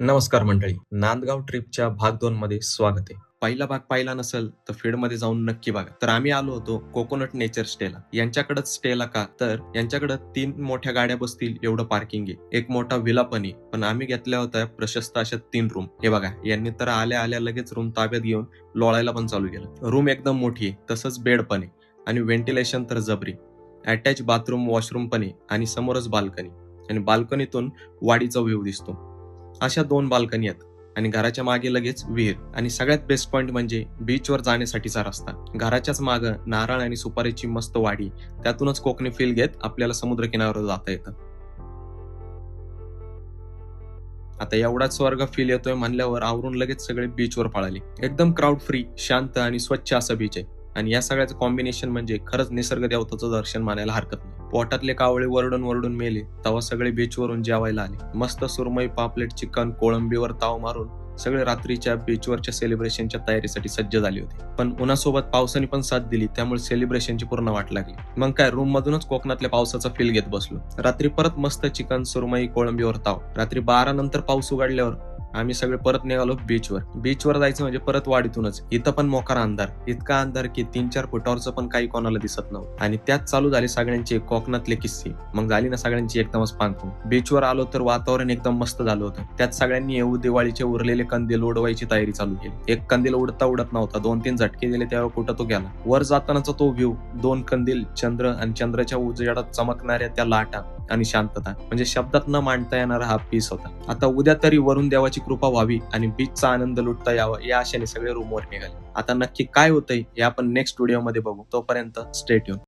नमस्कार मंडळी. नांदगाव ट्रिपच्या भाग 2 मध्ये स्वागत आहे. पहिला भाग पाहिला नसेल तर फीडमध्ये जाऊन नक्की बघा. तर आम्ही आलो होतो कोकोनट नेचर स्टेला. यांच्याकडेच स्टेला का तर यांच्याकडे 3 मोठ्या गाड्या बसतील एवढं पार्किंग आहे. एक मोठा विला पण आहे. पण आम्ही घेतल्या होत्या प्रशस्त अशा 3 रूम. हे बघा, यांनी तर आल्या आल्या लगेच रूम ताब्यात घेऊन लोळायला पण चालू केलं. रूम एकदम मोठी आहे, तसंच बेड पण आहे आणि व्हेंटिलेशन तर जबरी. अटॅच बाथरूम, वॉशरूम पण आहे आणि समोरच बाल्कनी आणि बाल्कनीतून वाडीचा व्ह्यू दिसतो. अशा 2 बाल्कनी आहेत आणि घराच्या मागे लगेच विहीर आणि सगळ्यात बेस्ट पॉइंट म्हणजे बीचवर जाण्यासाठीचा रस्ता. घराच्याच मागं नारळ आणि सुपारीची मस्त वाडी, त्यातूनच कोकणी फील घेत आपल्याला समुद्र किनाऱ्यावर जाता येतं. आता एवढाच स्वर्ग फील येतोय म्हणल्यावर आवरून लगेच सगळे बीचवर पळाले. एकदम क्राऊड फ्री, शांत आणि स्वच्छ असं बीच आहे आणि या सगळ्याचं कॉम्बिनेशन म्हणजे खरंच निसर्ग देवताचं दर्शन मानायला हरकत नाही. पोटातले कावळे वरडून वरडून मेले तेव्हा सगळे बीचवरून जेवायला आले. मस्त सुरमई, पापलेट, चिकन, कोळंबीवर ताव मारून सगळे रात्रीच्या बीचवरच्या सेलिब्रेशनच्या तयारीसाठी सज्ज झाले होते. पण उन्हासोबत पावसाने पण साथ दिली, त्यामुळे सेलिब्रेशनची पूर्ण वाट लागली. मग काय, रूम मधूनच कोकणातल्या पावसाचा फील घेत बसलो. रात्री परत मस्त चिकन, सुरमई, कोळंबीवर ताव. रात्री 12 नंतर पाऊस उघडल्यावर आम्ही सगळे परत निघालो बीचवर. बीचवर जायचं म्हणजे परत वाडीतूनच. इथं पण मोकार अंधार, इतका अंधार की 3-4 फुटावरचं पण काही कोणाला दिसत नव्हतं. आणि त्यात चालू झाले सगळ्यांचे कोकणातले किस्से. मग झाली ना सगळ्यांची एकदमच पांगून. बीचवर आलो तर वातावरण एकदम मस्त झालं होतं. त्यात सगळ्यांनी येऊ दिवाळीचे उरलेले कंदील उडवायची तयारी चालू केली. एक कंदील उडता उडत नव्हता, 2-3 झटके दिले तेव्हा कुठं तो गेला. वर जातानाचा तो व्ह्यू, 2 कंदील, चंद्र आणि चंद्राच्या उजेडात चमकणाऱ्या त्या लाटा आणि शांतता, म्हणजे शब्दात न मांडता येणारा हा पीस होता. आता उद्या तरी वरून देवाची कृपा व्हावी आणि बीचचा आनंद लुटता यावा या आशेने सगळे रूमवर निघाले. आता नक्की काय होतंय हे आपण नेक्स्ट व्हिडिओमध्ये बघू. तोपर्यंत स्टे ट्यून.